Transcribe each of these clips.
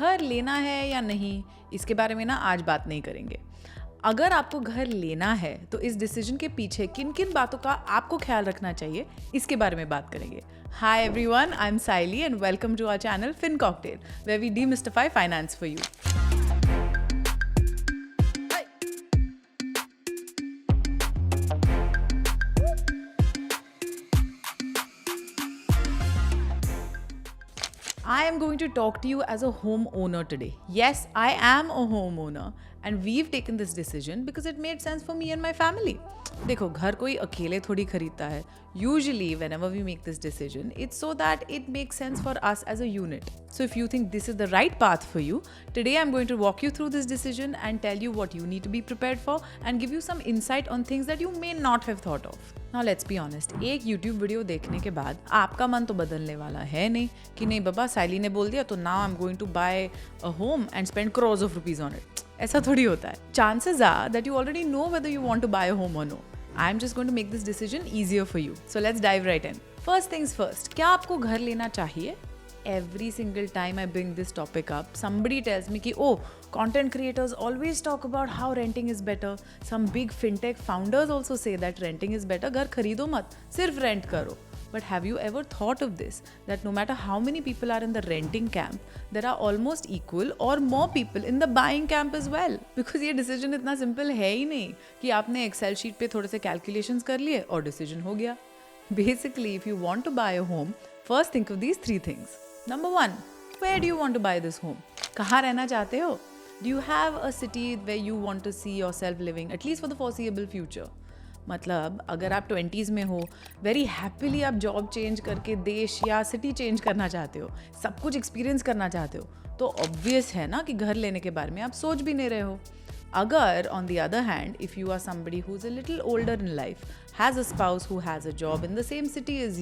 घर लेना है या नहीं, इसके बारे में ना आज बात नहीं करेंगे। अगर आपको घर लेना है तो इस डिसीजन के पीछे किन किन बातों का आपको ख्याल रखना चाहिए, इसके बारे में बात करेंगे। Hi everyone, I am Saili and welcome to our channel fin cocktail, where we demystify finance for you. I am going to talk to you as a homeowner today. Yes, I am a homeowner and we've taken this decision because it made sense for me and my family. देखो, घर कोई अकेले थोड़ी खरीदता है. Usually, whenever we make this decision, it's so that it makes sense for us as a unit. So if you think this is the right path for you, today I'm going to walk you through this decision and tell you what you need to be prepared for and give you some insight on things that you may not have thought of. Now let's be honest, एक YouTube video देखने के बाद आपका मन तो बदलने वाला है नहीं कि नहीं बाबा साइली ने बोल दिया तो now I'm going to buy a home and spend crores of rupees on it. ऐसा थोड़ी होता है. Chances are that you already know whether you want to buy a home or no. I'm just going to make this decision easier for you. So let's dive right in. First things first, क्या आपको घर लेना चाहिए? Every single time I bring this topic up, somebody tells me कि oh, content creators always talk about how renting is better. Some big fintech founders also say that renting is better. घर खरीदो मत, सिर्फ rent करो. But have you ever thought of this? That no matter how many people are in the renting camp, there are almost equal or more people in the buying camp as well. Because ये decision इतना simple है ही नहीं कि आपने Excel sheet पे थोड़े से calculations कर लिए और decision हो गया. Basically, if you want to buy a home, first think of these three things. Number one, where do you want to buy this home? कहाँ रहना चाहते हो? Do you have a city where you want to see yourself living, at least for the foreseeable future? मतलब अगर आप 20s में हो, very happily आप जॉब चेंज करके देश या सिटी चेंज करना चाहते हो, सब कुछ एक्सपीरियंस करना चाहते हो, तो ऑब्वियस है ना कि घर लेने के बारे में आप सोच भी नहीं रहे हो. अगर on the other hand if you are somebody who is a little older in life, has a spouse who has a job in the same city as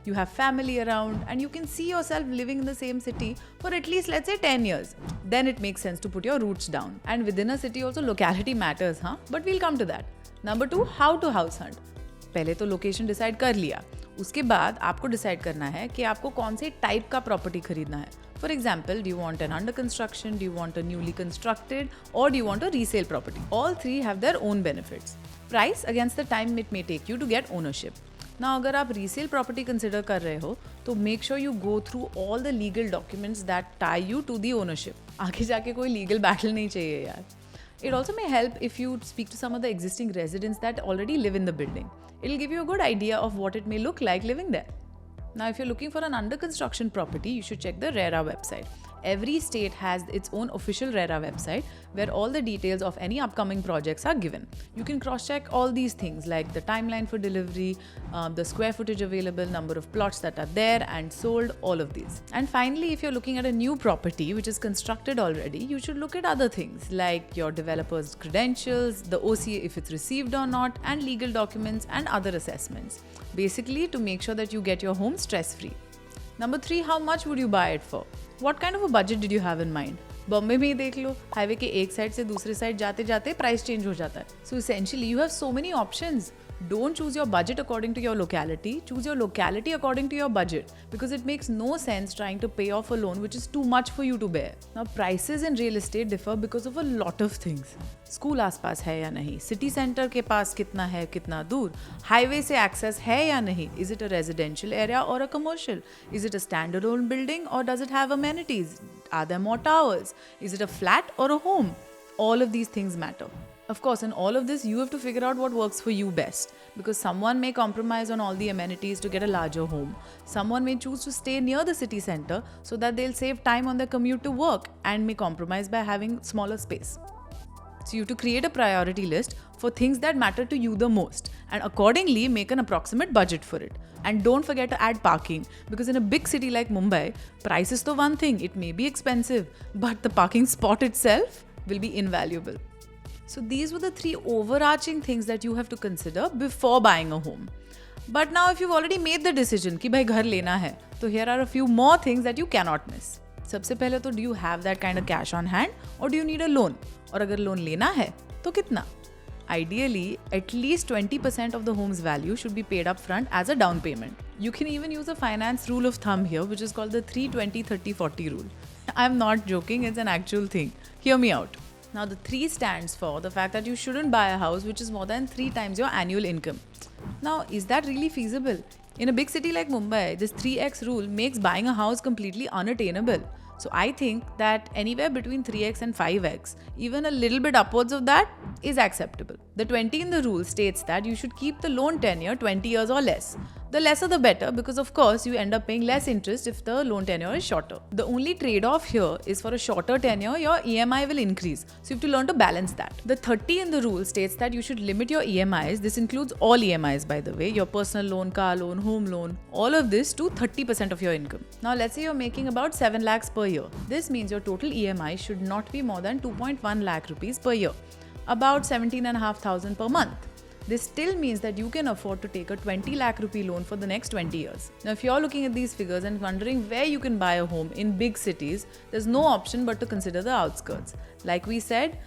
you have family around and you can see yourself living in the same city for at least let's say 10 years, then it makes sense to put your roots down. And within a city also locality matters, but we'll come to that. Number 2, how to house hunt. पहले तो location decide कर लिया, उसके बाद आपको decide करना है कि आपको कौन से टाइप का प्रॉपर्टी खरीदना है. For example, do you want an under construction, do you want a newly constructed और do you want a resale property. All three have their own benefits. Price against the time it may take you to get ownership. ना अगर आप resale property consider कर रहे हो तो make sure you go through all the legal documents that tie you to the ownership. आगे जाके कोई लीगल बैटल नहीं चाहिए यार. It also may help if you speak to some of the existing residents that already live in the building. It'll give you a good idea of what it may look like living there. Now, if you're looking for an under construction property, you should check the RERA website. Every state has its own official RERA website where all the details of any upcoming projects are given. You can cross-check all these things like the timeline for delivery, the square footage available, number of plots that are there and sold, all of these. And finally, if you're looking at a new property which is constructed already, you should look at other things like your developer's credentials, the OCA if it's received or not, and legal documents and other assessments. Basically, to make sure that you get your home stress-free. Number 3, how much would you buy it for? What kind of a budget did you have in mind? Bombay में ही देख लो, highway के एक side से दूसरे side जाते जाते price change हो जाता है. So essentially you have so many options. Don't choose your budget according to your locality. Choose your locality according to your budget because it makes no sense trying to pay off a loan which is too much for you to bear. Now, prices in real estate differ because of a lot of things. School आसपास है या नहीं, city centre के पास कितना है, कितना दूर, highway से एक्सेस है या नहीं, is it a residential area or a commercial, is it a standalone building or does it have amenities, are there more towers, is it a flat or a home? All of these things matter. Of course, in all of this, you have to figure out what works for you best because someone may compromise on all the amenities to get a larger home. Someone may choose to stay near the city center so that they'll save time on their commute to work and may compromise by having smaller space. So you have to create a priority list for things that matter to you the most and accordingly make an approximate budget for it. And don't forget to add parking because in a big city like Mumbai, price is the one thing. It may be expensive, but the parking spot itself will be invaluable. So these were the 3 overarching things that you have to consider before buying a home. But now if you've already made the decision कि भाई घर लेना है, तो here are a few more things that you cannot miss. सबसे पहले तो do you have that kind of cash on hand or do you need a loan? और अगर लोन लेना है तो कितना? Ideally, at least 20% of the home's value should be paid up front as a down payment. You can even use a finance rule of thumb here, which is called the 3-20-30-40 rule. I'm not joking, it's an actual thing. Hear me out. Now, the 3 stands for the fact that you shouldn't buy a house which is more than 3 times your annual income. Now, is that really feasible? In a big city like Mumbai, this 3x rule makes buying a house completely unattainable. So, I think that anywhere between 3x and 5x, even a little bit upwards of that, is acceptable. The 20 in the rule states that you should keep the loan tenure 20 years or less. The lesser the better, because of course you end up paying less interest if the loan tenure is shorter. The only trade-off here is for a shorter tenure, your EMI will increase. So you have to learn to balance that. The 30 in the rule states that you should limit your EMIs. This includes all EMIs, by the way, your personal loan, car loan, home loan, all of this to 30% of your income. Now let's say you're making about 7 lakhs per year. This means your total EMI should not be more than 2.1 lakh rupees per year, about 17,500 per month. This still means that you can afford to take a 20 lakh rupee loan for the next 20 years. Now, if you're looking at these figures and wondering where you can buy a home in big cities, there's no option but to consider the outskirts. Like we said,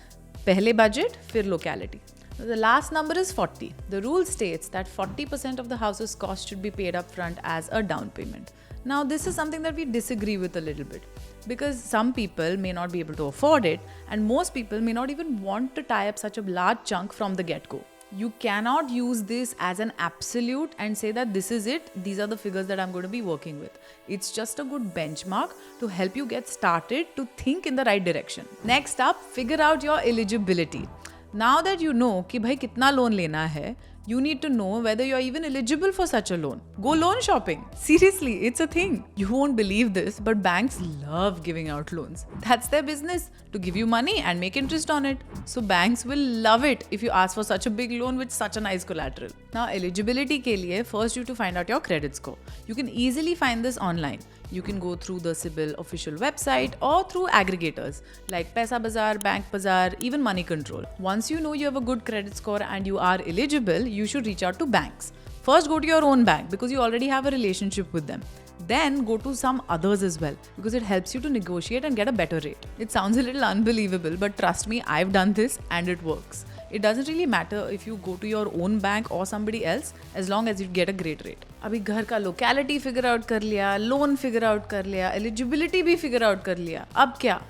pehle budget, fir locality. Now, the last number is 40. The rule states that 40% of the house's cost should be paid up front as a down payment. Now, this is something that we disagree with a little bit, because some people may not be able to afford it, and most people may not even want to tie up such a large chunk from the get-go. You cannot use this as an absolute and say that this is it, these are the figures that I'm going to be working with. It's just a good benchmark to help you get started to think in the right direction. Next up, figure out your eligibility. Now that you know कि भाई कितना loan लेना है, you need to know whether you're even eligible for such a loan. Go loan shopping. Seriously, it's a thing. You won't believe this, but banks love giving out loans. That's their business, to give you money and make interest on it. So banks will love it if you ask for such a big loan with such a nice collateral. Now, eligibility ke liye, first you have to find out your credit score. You can easily find this online. You can go through the CIBIL official website or through aggregators like Paisabazaar, Bank Bazaar, even Money Control. Once you know you have a good credit score and you are eligible, you should reach out to banks. First, go to your own bank because you already have a relationship with them. Then go to some others as well because it helps you to negotiate and get a better rate. It sounds a little unbelievable, but trust me, I've done this and it works. It doesn't really matter if you go to your own bank or somebody else as long as you get a great rate. अभी घर का locality figure out कर लिया, loan figure out कर लिया, eligibility भी figure out कर लिया. अब क्या?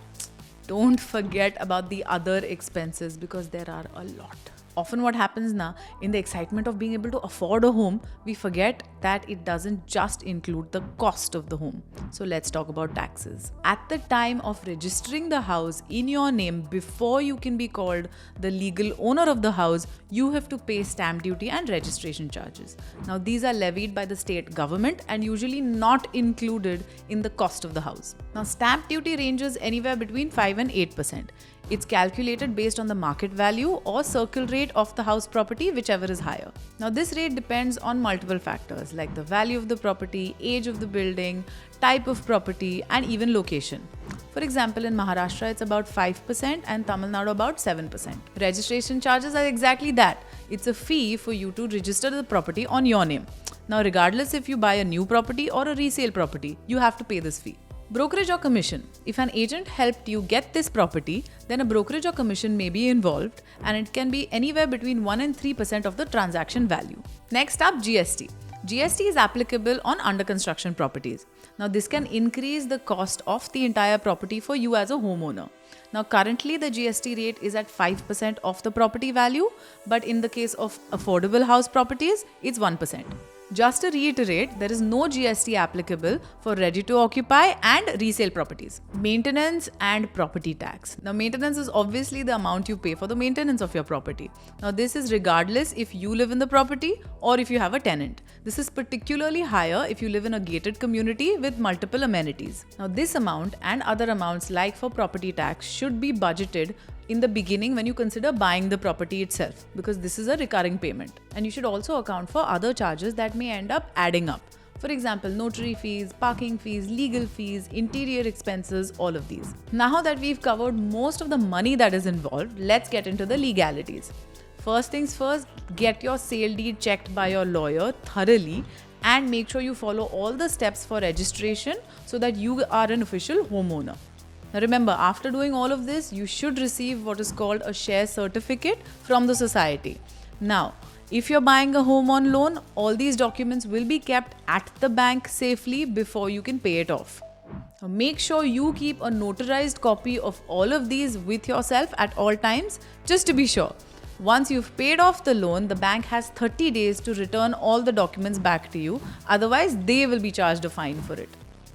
Don't forget about the other expenses because there are a lot. Often what happens now, in the excitement of being able to afford a home, we forget that it doesn't just include the cost of the home. So let's talk about taxes. At the time of registering the house in your name, before you can be called the legal owner of the house, you have to pay stamp duty and registration charges. Now these are levied by the state government and usually not included in the cost of the house. Now stamp duty ranges anywhere between 5 and 8%. It's calculated based on the market value or circle rate of the house property, whichever is higher. Now, this rate depends on multiple factors like the value of the property, age of the building, type of property, and even location. For example, in Maharashtra, it's about 5% and Tamil Nadu about 7%. Registration charges are exactly that. It's a fee for you to register the property on your name. Now, regardless if you buy a new property or a resale property, you have to pay this fee. Brokerage or commission. If an agent helped you get this property, then a brokerage or commission may be involved and it can be anywhere between 1 and 3% of the transaction value. Next up, GST. GST is applicable on under construction properties. Now this can increase the cost of the entire property for you as a homeowner. Now currently the GST rate is at 5% of the property value, but in the case of affordable house properties, it's 1%. Just to reiterate, there is no GST applicable for ready to occupy and resale properties. Maintenance and property tax. Now, maintenance is obviously the amount you pay for the maintenance of your property. Now, this is regardless if you live in the property or if you have a tenant. This is particularly higher if you live in a gated community with multiple amenities. Now, this amount and other amounts like for property tax should be budgeted in the beginning when you consider buying the property itself, because this is a recurring payment. And you should also account for other charges that may end up adding up. For example, notary fees, parking fees, legal fees, interior expenses, all of these. Now that we've covered most of the money that is involved, let's get into the legalities. First things first, get your sale deed checked by your lawyer thoroughly and make sure you follow all the steps for registration so that you are an official homeowner. Now remember, after doing all of this, you should receive what is called a share certificate from the society. Now, if you're buying a home on loan, all these documents will be kept at the bank safely before you can pay it off. Make sure you keep a notarized copy of all of these with yourself at all times, just to be sure. Once you've paid off the loan, the bank has 30 days to return all the documents back to you. Otherwise, they will be charged a fine for it.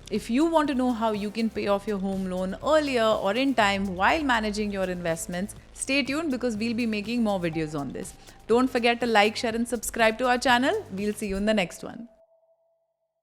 If you want to know how you can pay off your home loan earlier or in time while managing your investments, stay tuned because we'll be making more videos on this. Don't forget to like, share, and subscribe to our channel. We'll see you in the next one.